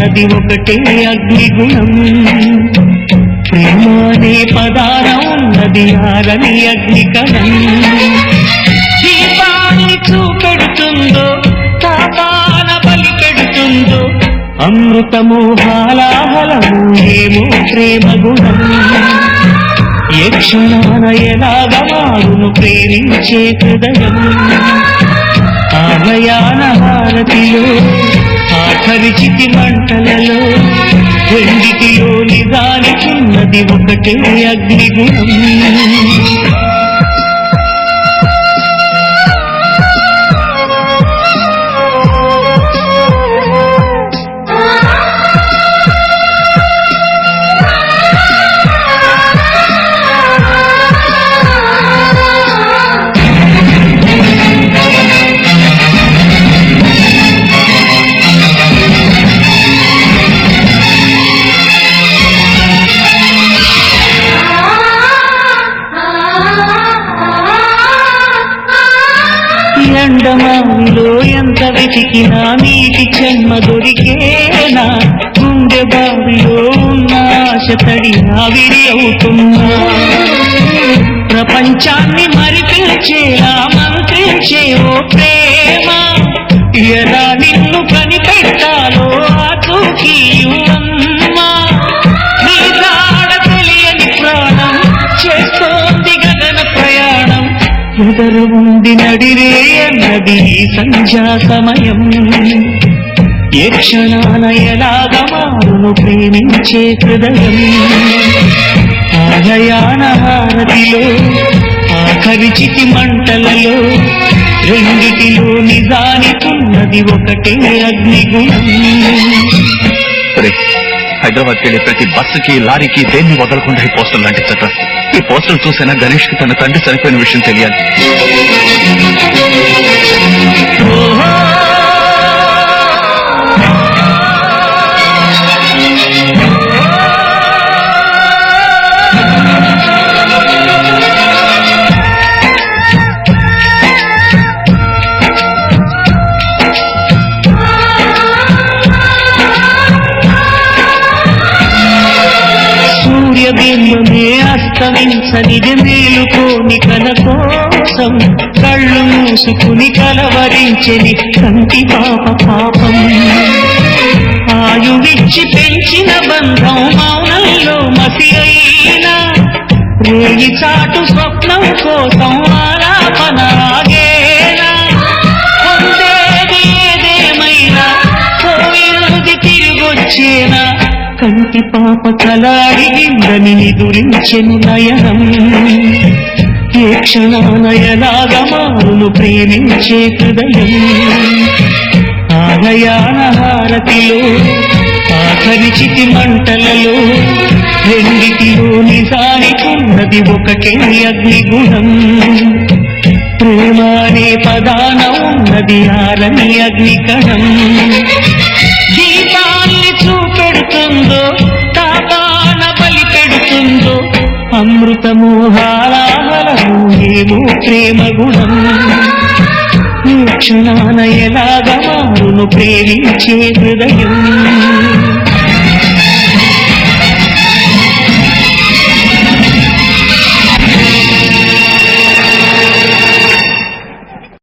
ఉన్నది ఒకటే అగ్నిగుణం. ప్రేమనే పదాన ఉన్నది ఆరని అగ్నికణం. దీపాన్ని చూపెడుతుందో తాపాన బలి పెడుతుందో అమృతము హాలాహలము ఏమో ప్రేమ గుణం. ఏ క్షణాన ఎలాగ మారును ప్రేమించే హృదయం. ఆలయాన హారతిలో ఆఖరి చితి మంటలలో రెండిటిలో నిజానికున్నది ఒకటే అగ్నిగుణం. ఎండమావిలో ఎంత వెతికినా నీటి చెమ్మ దొరికేనా. గుండె బావిలో ఉన్న ఆశ తడి ఆవిరి అవుతున్నా. ప్రపంచాన్ని మరిపించేలా మంత్రించే ఓ ప్రేమ. ఎలా నిన్ను కనిపెట్టాలో ఆచూకీయుమ్మా. నీ జాడ తెలియని ప్రాణం చేస్తోంది గగన ప్రయాణం. ఎదర ఉంది నడిరే అన్నది సంధ్యా సమయం. ఏ క్షణాన ఎలాగ మారును ప్రేమించే హృదయం. ఆలయాన హారతిలో ఆఖరి చితి మంటలలో రెండిటిలో నిజానికున్నది ఒకటే అగ్నిగుణం. హైదరాబాద్ కెళ్ళే ప్రతి బస్సుకి లారీకి దేన్ని వదలకుండా ఈ పోస్టర్లు అంటించట. ఈ పోస్టర్లు చూసినా గణేష్ కి తన తండ్రి చనిపోయిన విషయం తెలియాలి. సూర్యబింబమే అస్తమించనిది మేలుకోని కల కోసం కళ్ళు మూసుకుని కలవరించని కంటి పాప పాపం. ఆయువిచ్చి పెంచిన బంధం మౌనంలో మసి అయినా. రేగి చాటు స్వప్నం కోసం ఆలాపన ఆగేనా. పొందేది ఏదేమైనా పోయేది తిరిగొచ్చేనా. కంటి పాప కలాడిగిందని నిదురించెను నయనం. ఏ క్షణాన ఎలాగ మారును ప్రేమించే హృదయం. ఆలయాన హారతిలో ఆఖరి చితి మంటలలో రెండిటిలో నిజానికున్నది ఒకటే అగ్నిగుణం. ప్రేమ అనే పదాన ఉన్నది ఆరని అగ్నికణం. దీపాన్ని చూపెడుతుందో తాపాన బలి పెడుతుందో అమృతము హాలాహలము ఏమో ప్రేమ గుణం. ఈ క్షణాన ఎలాగ మారును ప్రేమించే హృదయం.